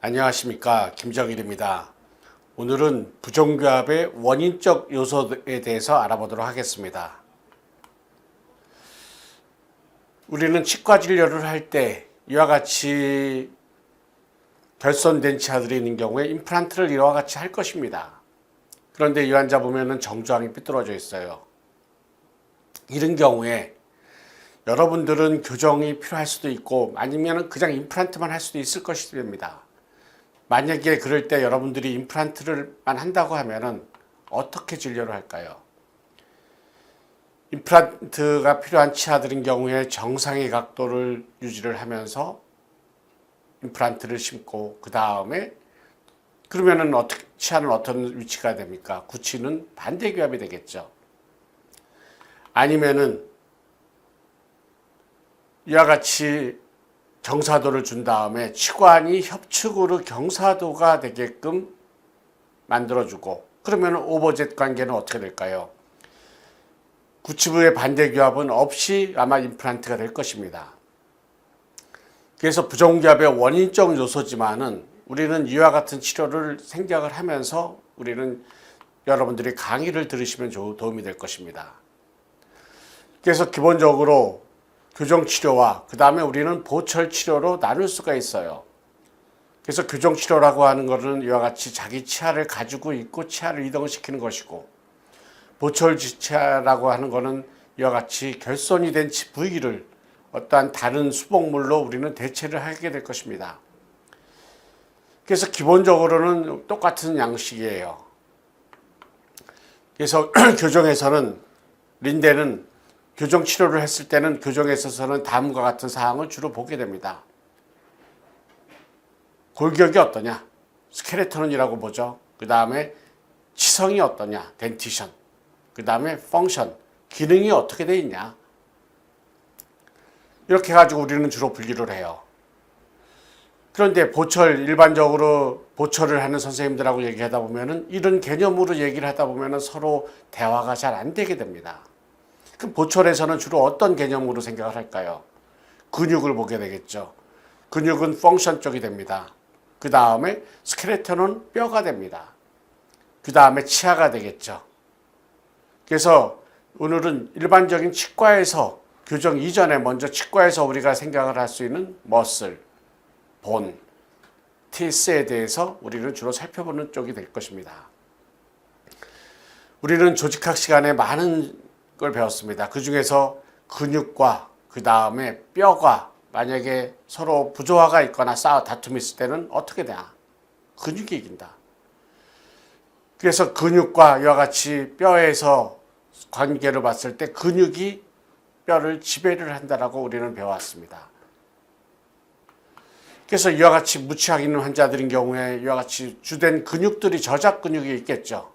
안녕하십니까, 김정일입니다. 오늘은 부종교합의 원인적 요소에 대해서 알아보도록 하겠습니다. 우리는 치과 진료를 할 때 이와 같이 결손된 치아들이 있는 경우에 임플란트를 이와 같이 할 것입니다. 그런데 이 환자 보면은 정조항이 삐뚤어져 있어요. 이런 경우에 여러분들은 교정이 필요할 수도 있고 아니면 그냥 임플란트만 할 수도 있을 것입니다. 만약에 그럴 때 여러분들이 임플란트를만 한다고 하면은 어떻게 진료를 할까요? 임플란트가 필요한 치아들인 경우에 정상의 각도를 유지를 하면서 임플란트를 심고 그 다음에 그러면은 어떻게 치아는 어떤 위치가 됩니까? 구치는 반대교합이 되겠죠. 아니면은 이와 같이 경사도를 준 다음에 치관이 협축으로 경사도가 되게끔 만들어주고 그러면 오버젯 관계는 어떻게 될까요? 구치부의 반대교합은 없이 아마 임플란트가 될 것입니다. 그래서 부종교합의 원인적 요소지만은 우리는 이와 같은 치료를 생각을 하면서 우리는 여러분들이 강의를 들으시면 도움이 될 것입니다. 그래서 기본적으로 교정치료와 그 다음에 우리는 보철치료로 나눌 수가 있어요. 그래서 교정치료라고 하는 것은 이와 같이 자기 치아를 가지고 있고 치아를 이동시키는 것이고 보철치아라고 하는 것은 이와 같이 결손이 된 부위를 어떠한 다른 수복물로 우리는 대체를 하게 될 것입니다. 그래서 기본적으로는 똑같은 양식이에요. 그래서 교정에서는 린대는 교정 치료를 했을 때는 교정에 있어서는 다음과 같은 사항을 주로 보게 됩니다. 골격이 어떠냐? 스켈레톤이라고 보죠. 그 다음에 치성이 어떠냐? 덴티션. 그 다음에 펑션. 기능이 어떻게 돼 있냐? 이렇게 가지고 우리는 주로 분류를 해요. 그런데 일반적으로 보철을 하는 선생님들하고 얘기하다 보면은 이런 개념으로 얘기를 하다 보면은 서로 대화가 잘 안 되게 됩니다. 그럼 보철에서는 주로 어떤 개념으로 생각을 할까요? 근육을 보게 되겠죠. 근육은 펑션 쪽이 됩니다. 그 다음에 스켈레톤은 뼈가 됩니다. 그 다음에 치아가 되겠죠. 그래서 오늘은 일반적인 치과에서 교정 이전에 먼저 치과에서 우리가 생각을 할 수 있는 머슬, 본, 티스에 대해서 우리는 주로 살펴보는 쪽이 될 것입니다. 우리는 조직학 시간에 많은 걸 배웠습니다. 그 중에서 근육과 그 다음에 뼈가 만약에 서로 부조화가 있거나 다툼이 있을 때는 어떻게 되냐? 근육이 이긴다. 그래서 근육과 이와 같이 뼈에서 관계를 봤을 때 근육이 뼈를 지배를 한다라고 우리는 배워왔습니다. 그래서 이와 같이 무치약 있는 환자들인 경우에 이와 같이 주된 근육들이 저작 근육이 있겠죠.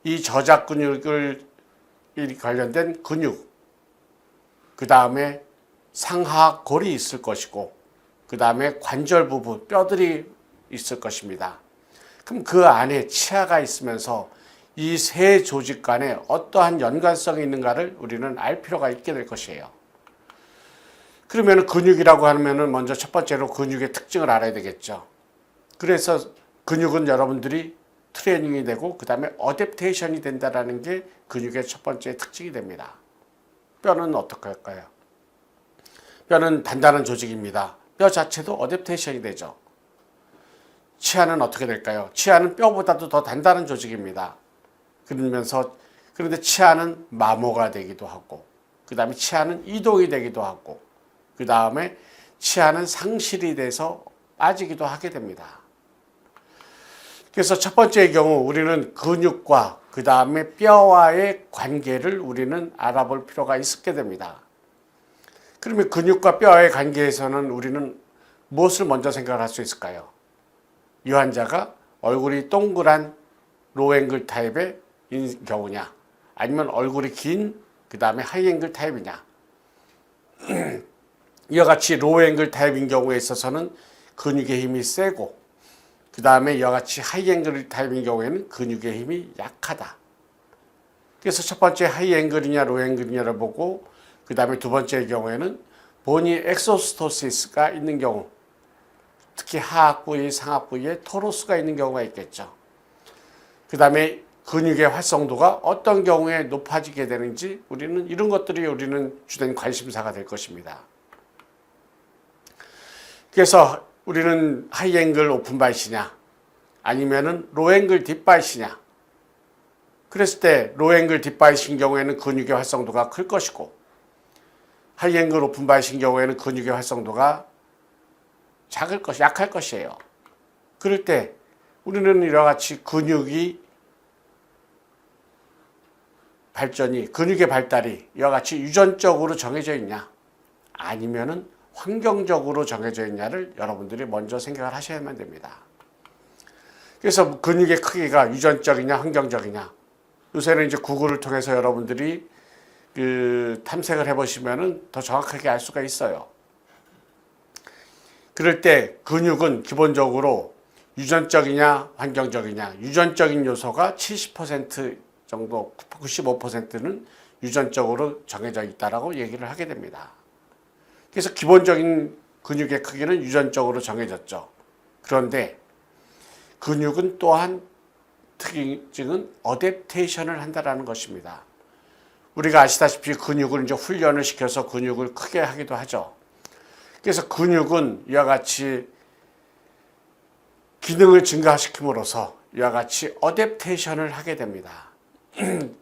이 저작 근육을 관련된 근육, 그 다음에 상하골이 있을 것이고 그 다음에 관절 부분, 뼈들이 있을 것입니다. 그럼 그 안에 치아가 있으면서 이 세 조직 간에 어떠한 연관성이 있는가를 우리는 알 필요가 있게 될 것이에요. 그러면 근육이라고 하면 먼저 첫 번째로 근육의 특징을 알아야 되겠죠. 그래서 근육은 여러분들이 트레이닝이 되고 그 다음에 어댑테이션이 된다는 게 근육의 첫 번째 특징이 됩니다. 뼈는 어떻게 할까요? 뼈는 단단한 조직입니다. 뼈 자체도 어댑테이션이 되죠. 치아는 어떻게 될까요? 치아는 뼈보다도 더 단단한 조직입니다. 그런데 치아는 마모가 되기도 하고 그 다음에 치아는 이동이 되기도 하고 그 다음에 치아는 상실이 돼서 빠지기도 하게 됩니다. 그래서 첫 번째의 경우 우리는 근육과 그 다음에 뼈와의 관계를 우리는 알아볼 필요가 있게 됩니다. 그러면 근육과 뼈와의 관계에서는 우리는 무엇을 먼저 생각할 수 있을까요? 이 환자가 얼굴이 동그란 로앵글 타입의 경우냐 아니면 얼굴이 긴 그 다음에 하이앵글 타입이냐. 이와 같이 로앵글 타입인 경우에 있어서는 근육의 힘이 세고 그 다음에 이와 같이 하이앵글 타입인 경우에는 근육의 힘이 약하다. 그래서 첫 번째 하이앵글이냐 로앵글이냐를 보고 그 다음에 두 번째 경우에는 보니 엑소스토시스가 있는 경우 특히 하악 부위, 상악 부위에 토로스가 있는 경우가 있겠죠. 그 다음에 근육의 활성도가 어떤 경우에 높아지게 되는지 이런 것들이 우리는 주된 관심사가 될 것입니다. 그래서 우리는 하이앵글 오픈바이시냐 아니면은 로앵글 딥바이시냐. 그랬을 때 로앵글 딥바이신 경우에는 근육의 활성도가 클 것이고 하이앵글 오픈바이신 경우에는 근육의 활성도가 약할 것이에요. 그럴 때 우리는 이와 같이 근육의 발달이 이와 같이 유전적으로 정해져 있냐 아니면은 환경적으로 정해져 있냐를 여러분들이 먼저 생각을 하셔야만 됩니다. 그래서 근육의 크기가 유전적이냐 환경적이냐, 요새는 이제 구글을 통해서 여러분들이 탐색을 해보시면은 더 정확하게 알 수가 있어요. 그럴 때 근육은 기본적으로 유전적이냐 환경적이냐, 유전적인 요소가 70% 정도, 95%는 유전적으로 정해져 있다라고 얘기를 하게 됩니다. 그래서 기본적인 근육의 크기는 유전적으로 정해졌죠. 그런데 근육은 또한 특징은 어댑테이션을 한다라는 것입니다. 우리가 아시다시피 근육을 이제 훈련을 시켜서 근육을 크게 하기도 하죠. 그래서 근육은 이와 같이 기능을 증가시킴으로써 이와 같이 어댑테이션을 하게 됩니다.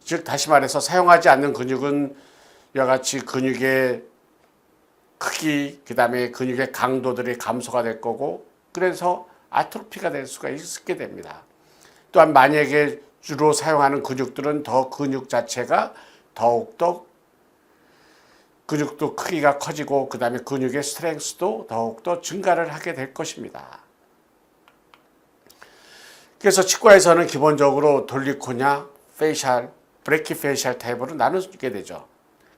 즉 다시 말해서 사용하지 않는 근육은 이와 같이 근육의 크기, 그 다음에 근육의 강도들이 감소가 될 거고, 그래서 아트로피가 될 수가 있게 됩니다. 또한 만약에 주로 사용하는 근육들은 더 근육 자체가 더욱더 근육도 크기가 커지고 그 다음에 근육의 스트렝스도 더욱더 증가를 하게 될 것입니다. 그래서 치과에서는 기본적으로 돌리코냐, 페이셜, 브래키페이셜 타입으로 나누게 되죠.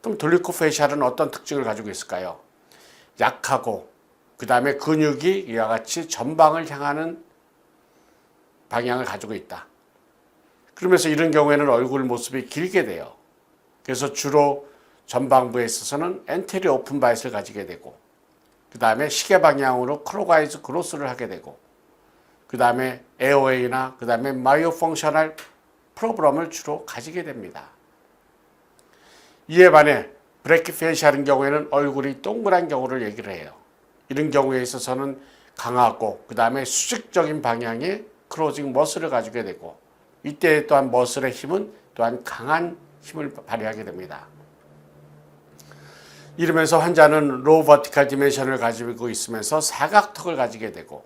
그럼 돌리코페이셜은 어떤 특징을 가지고 있을까요? 약하고 그 다음에 근육이 이와 같이 전방을 향하는 방향을 가지고 있다. 그러면서 이런 경우에는 얼굴 모습이 길게 돼요. 그래서 주로 전방부에 있어서는 엔테리어 오픈 바이스를 가지게 되고, 그 다음에 시계 방향으로 크로가이즈 그로스를 하게 되고, 그 다음에 에어웨이나 그 다음에 마이오 펑셔널 프로브럼을 주로 가지게 됩니다. 이에 반해 브래키페이셜인 경우에는 얼굴이 동그란 경우를 얘기를 해요. 이런 경우에 있어서는 강하고 그 다음에 수직적인 방향의 크로징 머슬을 가지게 되고, 이때 또한 머슬의 힘은 또한 강한 힘을 발휘하게 됩니다. 이러면서 환자는 로우 버티컬 디멘션을 가지고 있으면서 사각턱을 가지게 되고,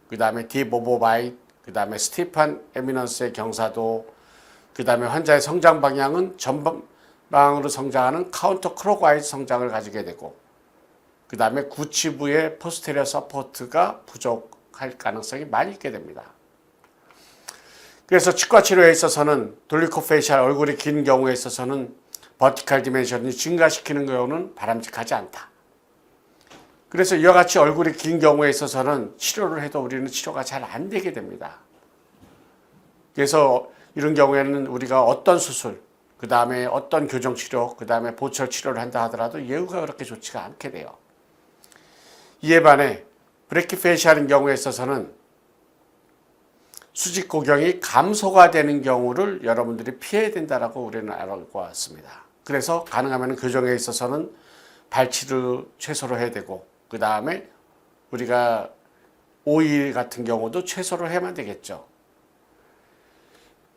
그 다음에 딥 오버바이트, 그 다음에 스티프한 에미넌스의 경사도, 그 다음에 환자의 성장 방향은 전방으로 성장하는 카운터 크로과이즈 성장을 가지게 되고, 그 다음에 구치부의 포스테리어 서포트가 부족할 가능성이 많이 있게 됩니다. 그래서 치과 치료에 있어서는 돌리코페이셜 얼굴이 긴 경우에 있어서는 버티컬 디멘션이 증가시키는 경우는 바람직하지 않다. 그래서 이와 같이 얼굴이 긴 경우에 있어서는 치료를 해도 우리는 치료가 잘 안 되게 됩니다. 그래서 이런 경우에는 우리가 어떤 수술, 그 다음에 어떤 교정치료, 그 다음에 보철 치료를 한다 하더라도 예후가 그렇게 좋지가 않게 돼요. 이에 반해 브래키페이셜인 경우에 있어서는 수직 고경이 감소가 되는 경우를 여러분들이 피해야 된다라고 우리는 알고 왔습니다. 그래서 가능하면 교정에 있어서는 발치를 최소로 해야 되고, 그 다음에 우리가 오일 같은 경우도 최소로 해야만 되겠죠.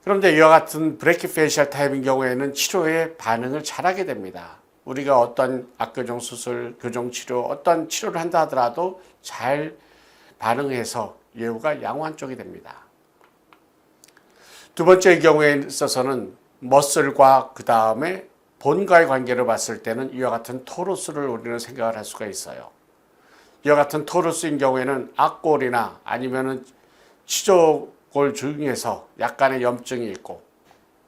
그런데 이와 같은 브래키페이셜 타입인 경우에는 치료에 반응을 잘하게 됩니다. 우리가 어떤 악교정 수술, 교정치료, 어떤 치료를 한다 하더라도 잘 반응해서 예후가 양호한 쪽이 됩니다. 두 번째의 경우에 있어서는 머슬과 그 다음에 본과의 관계를 봤을 때는 이와 같은 토루스를 우리는 생각을 할 수가 있어요. 이와 같은 토루스인 경우에는 악골이나 아니면은 치조골 중에서 약간의 염증이 있고,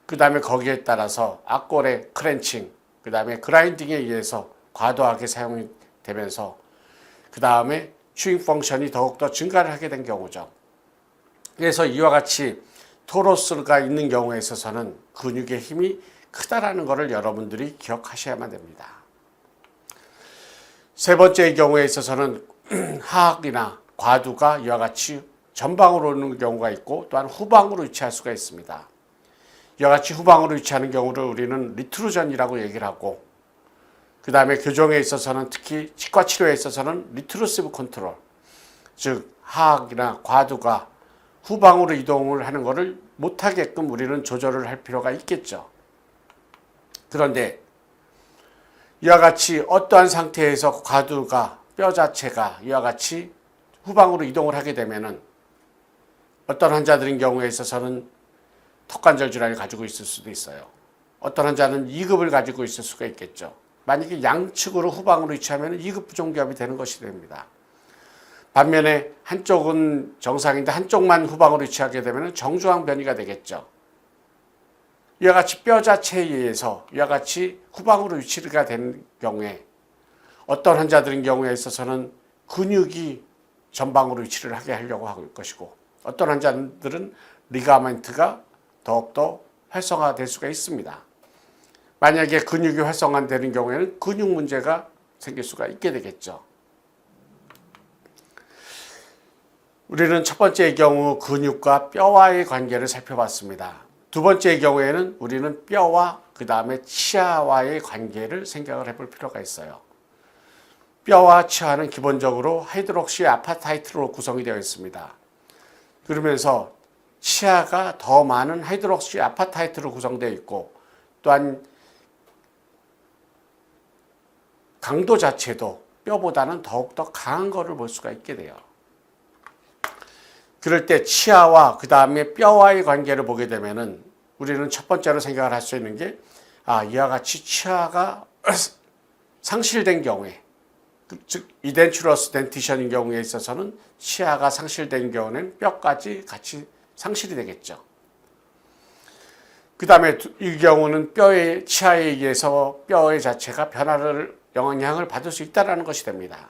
그 다음에 거기에 따라서 악골의 크렌칭, 그 다음에 그라인딩에 의해서 과도하게 사용이 되면서 그 다음에 추잉 펑션이 더욱더 증가를 하게 된 경우죠. 그래서 이와 같이 토로스가 있는 경우에 있어서는 근육의 힘이 크다라는 것을 여러분들이 기억하셔야만 됩니다. 세 번째의 경우에 있어서는 하악이나 과두가 이와 같이 전방으로 오는 경우가 있고 또한 후방으로 위치할 수가 있습니다. 이와 같이 후방으로 위치하는 경우를 우리는 리트루전이라고 얘기를 하고, 그 다음에 교정에 있어서는 특히 치과 치료에 있어서는 리트루시브 컨트롤, 즉 하악이나 과두가 후방으로 이동을 하는 것을 못하게끔 우리는 조절을 할 필요가 있겠죠. 그런데 이와 같이 어떠한 상태에서 과두가 뼈 자체가 이와 같이 후방으로 이동을 하게 되면은 어떤 환자들인 경우에 있어서는 턱관절 질환을 가지고 있을 수도 있어요. 어떤 환자는 2급을 가지고 있을 수가 있겠죠. 만약에 양측으로 후방으로 위치하면 2급 부종기압이 되는 것이 됩니다. 반면에 한쪽은 정상인데 한쪽만 후방으로 위치하게 되면 정중앙 변이가 되겠죠. 이와 같이 뼈 자체에 의해서 이와 같이 후방으로 위치가 된 경우에 어떤 환자들인 경우에 있어서는 근육이 전방으로 위치를 하게 하려고 할 것이고, 어떤 환자들은 리가멘트가 더욱더 활성화될 수가 있습니다. 만약에 근육이 활성화되는 경우에는 근육 문제가 생길 수가 있게 되겠죠. 우리는 첫 번째의 경우 근육과 뼈와의 관계를 살펴봤습니다. 두 번째의 경우에는 우리는 뼈와 그 다음에 치아와의 관계를 생각을 해볼 필요가 있어요. 뼈와 치아는 기본적으로 하이드록시 아파타이트로 구성이 되어 있습니다. 그러면서 치아가 더 많은 하이드록시 아파타이트로 구성되어 있고, 또한 강도 자체도 뼈보다는 더욱더 강한 것을 볼 수가 있게 돼요. 그럴 때 치아와 그 다음에 뼈와의 관계를 보게 되면은 우리는 첫 번째로 생각을 할 수 있는 게, 이와 같이 치아가 상실된 경우에, 즉 이덴츄러스 덴티션인 경우에 있어서는 치아가 상실된 경우는 뼈까지 같이 상실이 되겠죠. 그 다음에 이 경우는 뼈의 치아에 의해서 뼈의 자체가 변화를 영향을 받을 수 있다는 것이 됩니다.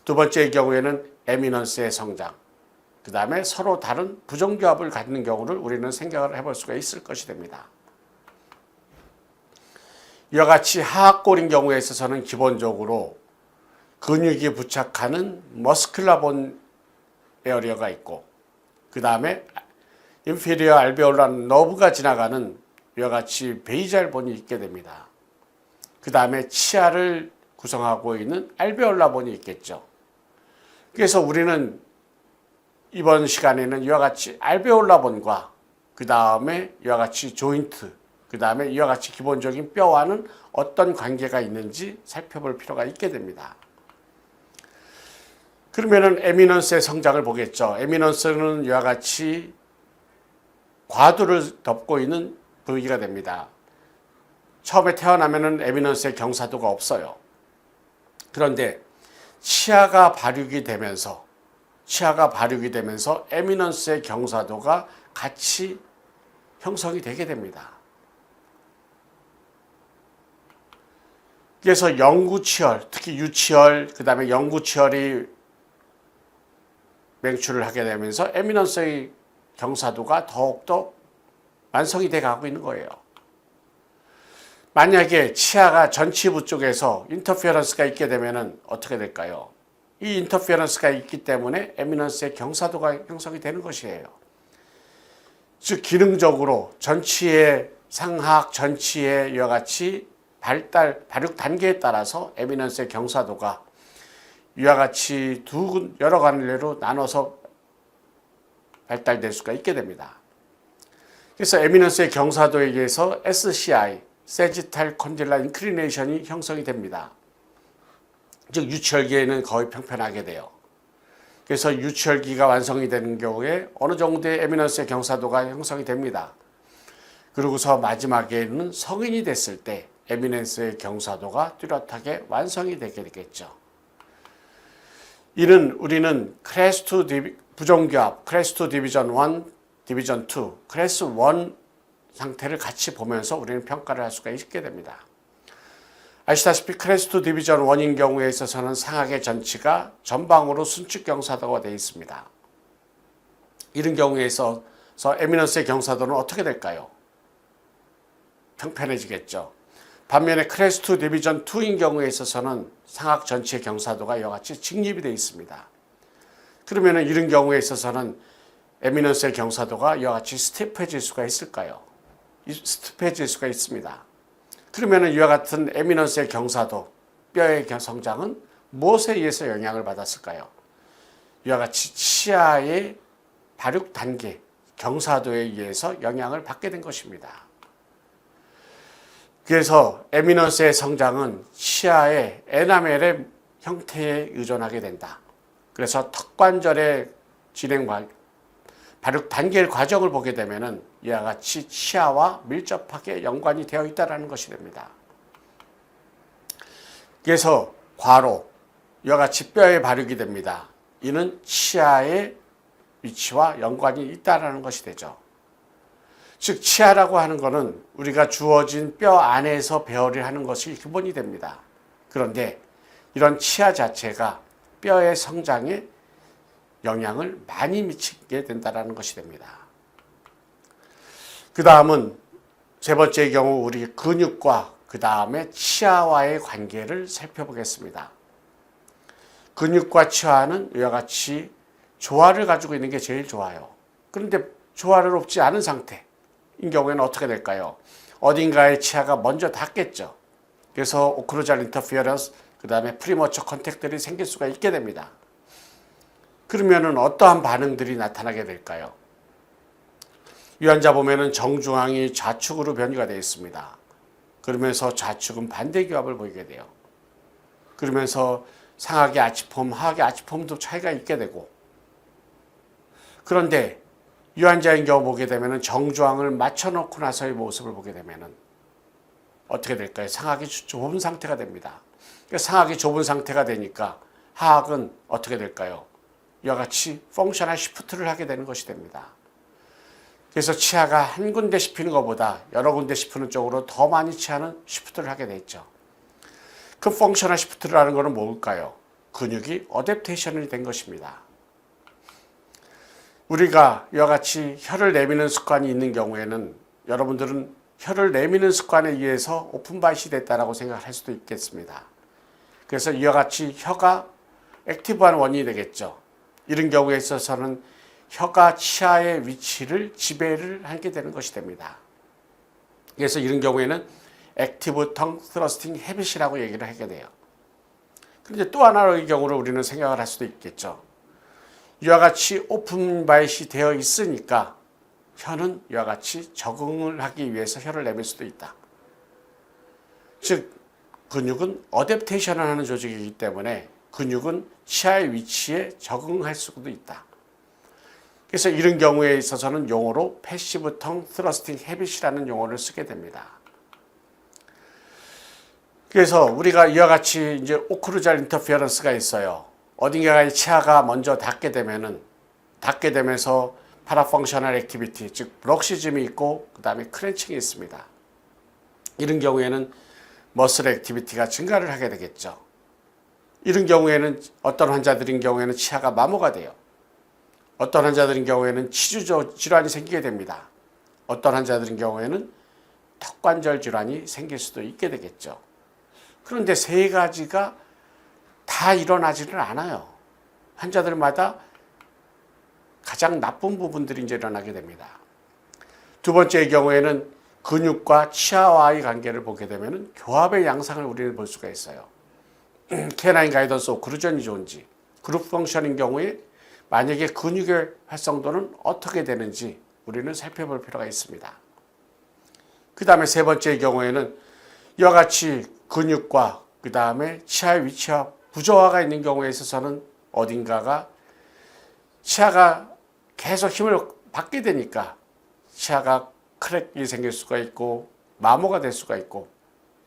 두 번째의 경우에는 에미넌스의 성장, 그 다음에 서로 다른 부종교합을 갖는 경우를 우리는 생각을 해볼 수가 있을 것이 됩니다. 이와 같이 하악골인 경우에 있어서는 기본적으로 근육이 부착하는 머스큘라본 에어리어가 있고, 그 다음에 인피리어 알베올라 너브가 지나가는 이와 같이 베이잘본이 있게 됩니다. 그 다음에 치아를 구성하고 있는 알베올라본이 있겠죠. 그래서 우리는 이번 시간에는 이와 같이 알베올라본과 그 다음에 이와 같이 조인트, 그 다음에 이와 같이 기본적인 뼈와는 어떤 관계가 있는지 살펴볼 필요가 있게 됩니다. 그러면은 에미넌스의 성장을 보겠죠. 에미넌스는 이와 같이 과두를 덮고 있는 부위가 됩니다. 처음에 태어나면은 에미넌스의 경사도가 없어요. 그런데 치아가 발육이 되면서 에미넌스의 경사도가 같이 형성이 되게 됩니다. 그래서 영구치열, 특히 유치열, 그 다음에 영구치열이 맹출을 하게 되면서 에미넌스의 경사도가 더욱더 완성이 돼 가고 있는 거예요. 만약에 치아가 전치부 쪽에서 인터피어런스가 있게 되면 어떻게 될까요? 이 인터피어런스가 있기 때문에 에미넌스의 경사도가 형성이 되는 것이에요. 즉 기능적으로 전치의 상하악, 전치의 이와 같이 발육 단계에 따라서 에미넌스의 경사도가 이와 같이 여러 관례로 나눠서 발달될 수가 있게 됩니다. 그래서 에미넌스의 경사도에 의해서 SCI, 세지탈 콘딜라 인클리네이션이 형성이 됩니다. 즉 유치혈기에는 거의 평편하게 돼요. 그래서 유치혈기가 완성이 되는 경우에 어느 정도의 에미넌스의 경사도가 형성이 됩니다. 그러고서 마지막에는 성인이 됐을 때 에미넌스의 경사도가 뚜렷하게 완성이 되게 되겠죠. 이는 우리는 클래스 2 부종교합, 클래스 2 디비전 1, 디비전 2, 클래스 1 상태를 같이 보면서 우리는 평가를 할 수가 있게 됩니다. 아시다시피 클래스 2 디비전 1인 경우에 있어서는 상악의 전치가 전방으로 순축 경사도가 되어 있습니다. 이런 경우에 있어서 에미넌스의 경사도는 어떻게 될까요? 평편해지겠죠. 반면에 클래스 2 디비전 2인 경우에 있어서는 상악 전치의 경사도가 이와 같이 직립이 되어 있습니다. 그러면 이런 경우에 있어서는 에미넌스의 경사도가 이와 같이 스티프해질 수가 있을까요? 스티프해질 수가 있습니다. 그러면 이와 같은 에미넌스의 경사도, 뼈의 성장은 무엇에 의해서 영향을 받았을까요? 이와 같이 치아의 발육 단계, 경사도에 의해서 영향을 받게 된 것입니다. 그래서 에미넌스의 성장은 치아의 에나멜의 형태에 의존하게 된다. 그래서 턱관절의 발육 단계의 과정을 보게 되면 이와 같이 치아와 밀접하게 연관이 되어 있다는 것이 됩니다. 그래서 과로, 이와 같이 뼈에 발육이 됩니다. 이는 치아의 위치와 연관이 있다는 것이 되죠. 즉 치아라고 하는 것은 우리가 주어진 뼈 안에서 배열을 하는 것이 기본이 됩니다. 그런데 이런 치아 자체가 뼈의 성장에 영향을 많이 미치게 된다는 것이 됩니다. 그 다음은 세 번째의 경우 우리 근육과 그 다음에 치아와의 관계를 살펴보겠습니다. 근육과 치아는 이와 같이 조화를 가지고 있는 게 제일 좋아요. 그런데 조화를 없지 않은 상태인 경우에는 어떻게 될까요? 어딘가에 치아가 먼저 닿겠죠. 그래서 오클루잘 인터피어런스, 그 다음에 프리머처 컨택들이 생길 수가 있게 됩니다. 그러면은 어떠한 반응들이 나타나게 될까요? 이 환자 보면은 정중앙이 좌측으로 변이가 되어 있습니다. 그러면서 좌측은 반대기압을 보이게 돼요. 그러면서 상하계 아치폼, 하하계 아치폼도 차이가 있게 되고, 그런데 이 환자의 경우 보게 되면 정중앙을 맞춰놓고 나서의 모습을 보게 되면 어떻게 될까요? 상하이 좁은 상태가 됩니다. 상하이 좁은 상태가 되니까 하악은 어떻게 될까요? 이와 같이 펑셔널 시프트를 하게 되는 것이 됩니다. 그래서 치아가 한 군데 씹히는 것보다 여러 군데 씹히는 쪽으로 더 많이 치아는 시프트를 하게 되죠. 그 펑셔널 시프트라는 것은 뭘까요? 근육이 어댑테이션이 된 것입니다. 우리가 이와 같이 혀를 내미는 습관이 있는 경우에는 여러분들은 혀를 내미는 습관에 의해서 오픈바이시 됐다라고 생각할 수도 있겠습니다. 그래서 이와 같이 혀가 액티브한 원인이 되겠죠. 이런 경우에 있어서는 혀가 치아의 위치를 지배를 하게 되는 것이 됩니다. 그래서 이런 경우에는 액티브 텅 스러스팅 헤빗이라고 얘기를 하게 돼요. 그런데 또 하나의 경우를 우리는 생각을 할 수도 있겠죠. 이와 같이 오픈바이시 되어 있으니까 혀는 이와 같이 적응을 하기 위해서 혀를 내밀 수도 있다. 즉 근육은 어댑테이션을 하는 조직이기 때문에 근육은 치아의 위치에 적응할 수도 있다. 그래서 이런 경우에 있어서는 용어로 패시브 텅 스러스팅 헤빗이라는 용어를 쓰게 됩니다. 그래서 우리가 이와 같이 이제 오클루잘 인터피어런스가 있어요. 어딘가에 치아가 먼저 닿게 되면서 파라펑셔널 액티비티, 즉 브럭시즘이 있고 그 다음에 크렌칭이 있습니다. 이런 경우에는 머슬 액티비티가 증가를 하게 되겠죠. 이런 경우에는 어떤 환자들인 경우에는 치아가 마모가 돼요. 어떤 환자들인 경우에는 치주 질환이 생기게 됩니다. 어떤 환자들인 경우에는 턱관절 질환이 생길 수도 있게 되겠죠. 그런데 세 가지가 다 일어나지는 않아요. 환자들마다 가장 나쁜 부분들이 이제 일어나게 됩니다. 두 번째의 경우에는 근육과 치아와의 관계를 보게 되면 교합의 양상을 우리는 볼 수가 있어요. 케나인 가이던스 오클루전이 좋은지, 그룹 펑션인 경우에 만약에 근육의 활성도는 어떻게 되는지 우리는 살펴볼 필요가 있습니다. 그 다음에 세 번째의 경우에는 이와 같이 근육과 그 다음에 치아의 위치와 부조화가 있는 경우에 있어서는 어딘가가 치아가 계속 힘을 받게 되니까 치아가 크랙이 생길 수가 있고 마모가 될 수가 있고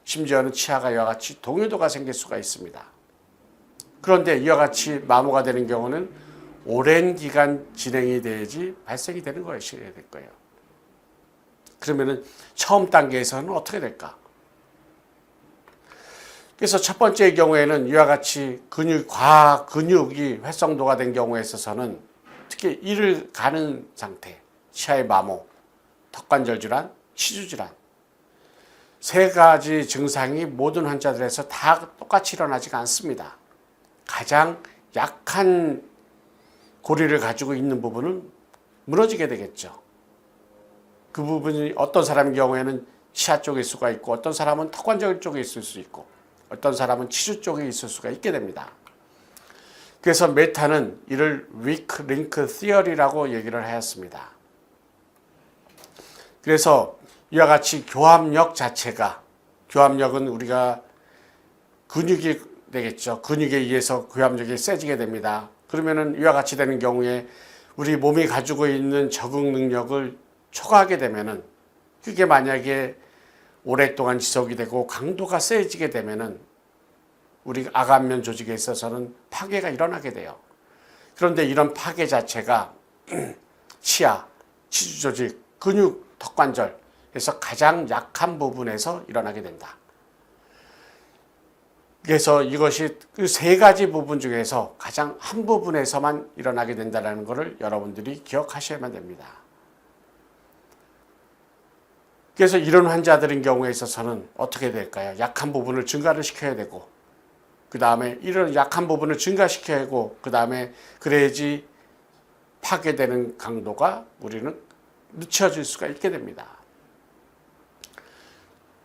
심지어는 치아가 이와 같이 동요도가 생길 수가 있습니다. 그런데 이와 같이 마모가 되는 경우는 오랜 기간 진행이 돼야지 발생이 되는 것이 될 거예요. 그러면은 처음 단계에서는 어떻게 될까? 그래서 첫 번째의 경우에는 이와 같이 근육이 활성도가 된 경우에 있어서는 특히 이를 가는 상태, 치아의 마모, 턱관절 질환, 치주 질환 세 가지 증상이 모든 환자들에서 다 똑같이 일어나지가 않습니다. 가장 약한 고리를 가지고 있는 부분은 무너지게 되겠죠. 그 부분이 어떤 사람의 경우에는 치아 쪽에 있을 수가 있고, 어떤 사람은 턱관절 쪽에 있을 수 있고, 어떤 사람은 치주 쪽에 있을 수가 있게 됩니다. 그래서 메타는 이를 weak link theory라고 얘기를 하였습니다. 그래서 이와 같이 교합력 자체가, 교합력은 우리가 근육이 되겠죠. 근육에 의해서 교합력이 세지게 됩니다. 그러면은 이와 같이 되는 경우에 우리 몸이 가지고 있는 적응 능력을 초과하게 되면은, 그게 만약에 오랫동안 지속이 되고 강도가 세지게 되면은 우리 아간면 조직에 있어서는 파괴가 일어나게 돼요. 그런데 이런 파괴 자체가 치아, 치주 조직, 근육, 턱관절에서 가장 약한 부분에서 일어나게 된다. 그래서 이것이 그 세 가지 부분 중에서 가장 한 부분에서만 일어나게 된다는 것을 여러분들이 기억하셔야만 됩니다. 그래서 이런 환자들인 경우에 있어서는 어떻게 될까요? 약한 부분을 증가를 시켜야 되고, 그 다음에 이런 약한 부분을 증가시켜야 하고, 그 다음에 그래야지 파괴되는 강도가 우리는 늦춰질 수가 있게 됩니다.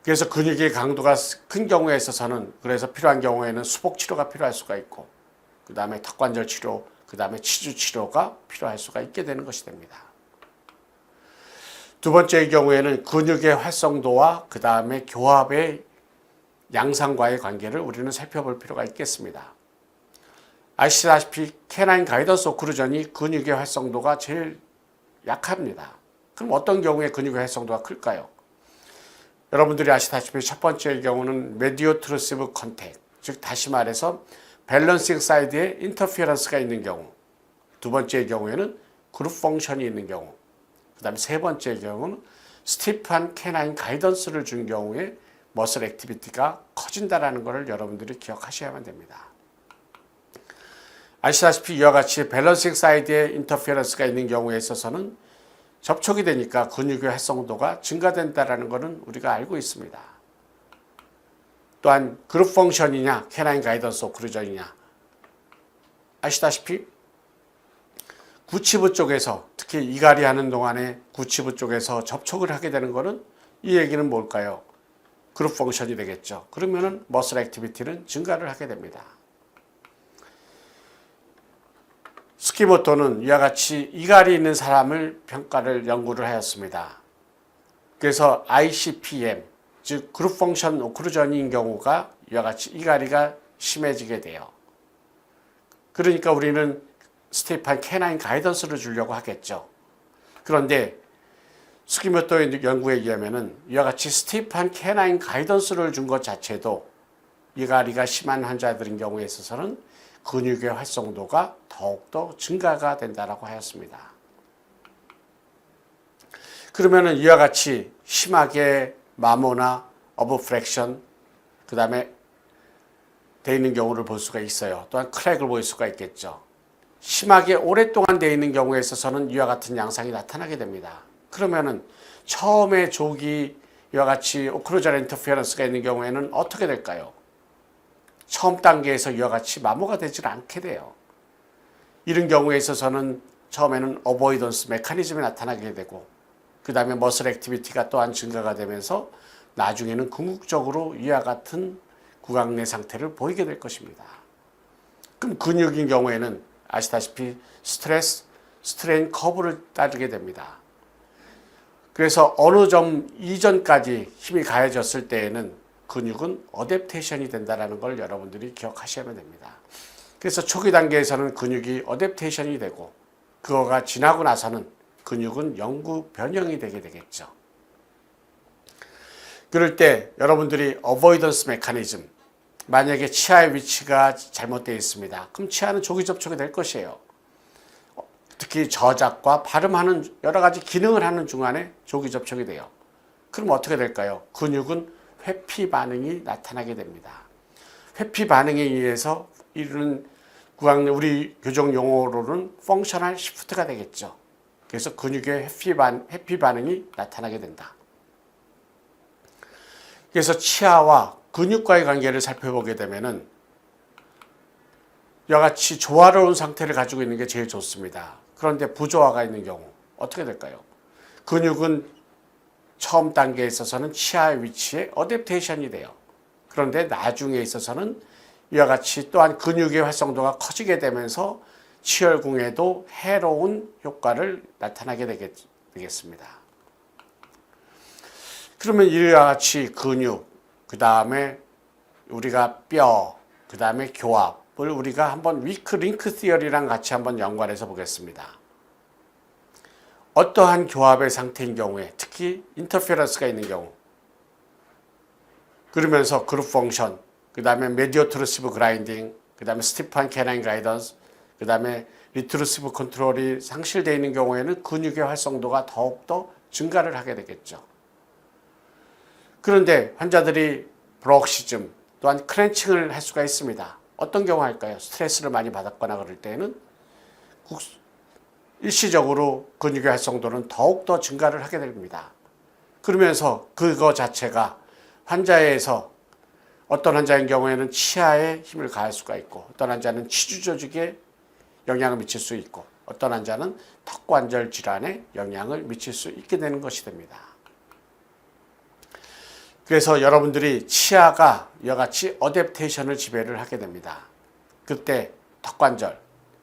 그래서 근육의 강도가 큰 경우에 있어서는, 그래서 필요한 경우에는 수복 치료가 필요할 수가 있고, 그 다음에 턱관절 치료, 그 다음에 치주 치료가 필요할 수가 있게 되는 것이 됩니다. 두 번째의 경우에는 근육의 활성도와 그 다음에 교합의 양상과의 관계를 우리는 살펴볼 필요가 있겠습니다. 아시다시피 캐나인 가이던스 오클루전이 근육의 활성도가 제일 약합니다. 그럼 어떤 경우에 근육의 활성도가 클까요? 여러분들이 아시다시피 첫 번째의 경우는 메디오트루시브 컨택, 즉 다시 말해서 밸런싱 사이드에 인터피어런스가 있는 경우, 두 번째의 경우에는 그룹 펑션이 있는 경우, 그 다음에 세 번째의 경우는 스티프한 캐나인 가이던스를 준 경우에 머슬 액티비티가 커진다는 것을 여러분들이 기억하셔야만 됩니다. 아시다시피 이와 같이 밸런싱 사이드에 인터피어런스가 있는 경우에 있어서는 접촉이 되니까 근육의 활성도가 증가된다는 것은 우리가 알고 있습니다. 또한 그룹 펑션이냐 캐나인 가이던스 오클루전이냐, 아시다시피 구치부 쪽에서, 특히 이갈이 하는 동안에 구치부 쪽에서 접촉을 하게 되는 것은, 이 얘기는 뭘까요? 그룹 펑션이 되겠죠. 그러면은 머슬 액티비티는 증가를 하게 됩니다. 스키모토는 이와 같이 이갈이 있는 사람을 연구를 하였습니다. 그래서 ICPM, 즉 그룹 펑션 오클루전인 경우가 이와 같이 이갈이가 심해지게 돼요. 그러니까 우리는 스티프한 캐나인 가이던스를 주려고 하겠죠. 그런데 스키모토의 연구에 의하면은 이와 같이 스티프한 캐나인 가이던스를 준 것 자체도 이갈이가 심한 환자들인 경우에 있어서는 근육의 활성도가 더욱더 증가가 된다고 하였습니다. 그러면은 이와 같이 심하게 마모나 어브프렉션, 그 다음에 되어 있는 경우를 볼 수가 있어요. 또한 크랙을 볼 수가 있겠죠. 심하게 오랫동안 되어 있는 경우에 있어서는 이와 같은 양상이 나타나게 됩니다. 그러면은 처음에 조기 이와 같이 오클루전 인터피어런스가 있는 경우에는 어떻게 될까요? 처음 단계에서 이와 같이 마모가 되질 않게 돼요. 이런 경우에 있어서는 처음에는 어보이던스 메커니즘이 나타나게 되고, 그 다음에 머슬 액티비티가 또한 증가가 되면서 나중에는 궁극적으로 이와 같은 구강내 상태를 보이게 될 것입니다. 그럼 근육인 경우에는 아시다시피 스트레스, 스트레인 커브를 따르게 됩니다. 그래서 어느 점 이전까지 힘이 가해졌을 때에는 근육은 어댑테이션이 된다는 걸 여러분들이 기억하셔야 됩니다. 그래서 초기 단계에서는 근육이 어댑테이션이 되고, 그거가 지나고 나서는 근육은 영구 변형이 되게 되겠죠. 그럴 때 여러분들이 어보이던스 메커니즘, 만약에 치아의 위치가 잘못되어 있습니다. 그럼 치아는 조기 접촉이 될 것이에요. 특히 저작과 발음하는 여러 가지 기능을 하는 중간에 조기 접촉이 돼요. 그럼 어떻게 될까요? 근육은 회피 반응이 나타나게 됩니다. 회피 반응에 의해서 이루는 구강내, 우리 교정 용어로는 펑셔널 시프트가 되겠죠. 그래서 근육의 회피 반응이 나타나게 된다. 그래서 치아와 근육과의 관계를 살펴보게 되면은 이와 같이 조화로운 상태를 가지고 있는 게 제일 좋습니다. 그런데 부조화가 있는 경우 어떻게 될까요? 근육은 처음 단계에 있어서는 치아의 위치에 어댑테이션이 돼요. 그런데 나중에 있어서는 이와 같이 또한 근육의 활성도가 커지게 되면서 치열궁에도 해로운 효과를 나타나게 되겠습니다. 그러면 이와 같이 근육, 그 다음에 우리가 뼈, 그 다음에 교합을 우리가 한번 위크 링크 시어리랑 같이 한번 연관해서 보겠습니다. 어떠한 교합의 상태인 경우에, 특히 인터페런스가 있는 경우, 그러면서 그룹 펑션, 그 다음에 메디오트루시브 그라인딩, 그 다음에 스티프한 캐나인 가이던스, 그 다음에 리트루시브 컨트롤이 상실되어 있는 경우에는 근육의 활성도가 더욱더 증가를 하게 되겠죠. 그런데 환자들이 브럭시즘 또한 크렌칭을 할 수가 있습니다. 어떤 경우 할까요? 스트레스를 많이 받았거나 그럴 때는 일시적으로 근육의 활성도는 더욱더 증가를 하게 됩니다. 그러면서 그거 자체가 환자에서 어떤 환자인 경우에는 치아에 힘을 가할 수가 있고, 어떤 환자는 치주 조직에 영향을 미칠 수 있고, 어떤 환자는 턱관절 질환에 영향을 미칠 수 있게 되는 것이 됩니다. 그래서 여러분들이 치아가 이와 같이 어댑테이션을 지배를 하게 됩니다. 그때 턱관절,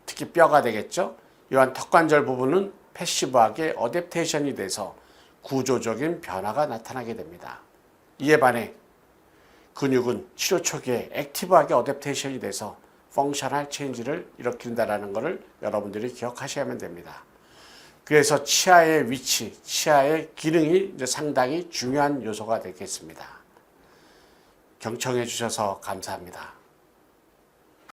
특히 뼈가 되겠죠. 이러한 턱관절 부분은 패시브하게 어댑테이션이 돼서 구조적인 변화가 나타나게 됩니다. 이에 반해 근육은 치료 초기에 액티브하게 어댑테이션이 돼서 펑셔널 체인지를 일으킨다는 것을 여러분들이 기억하셔야만 됩니다. 그래서 치아의 위치, 치아의 기능이 이제 상당히 중요한 요소가 되겠습니다. 경청해 주셔서 감사합니다.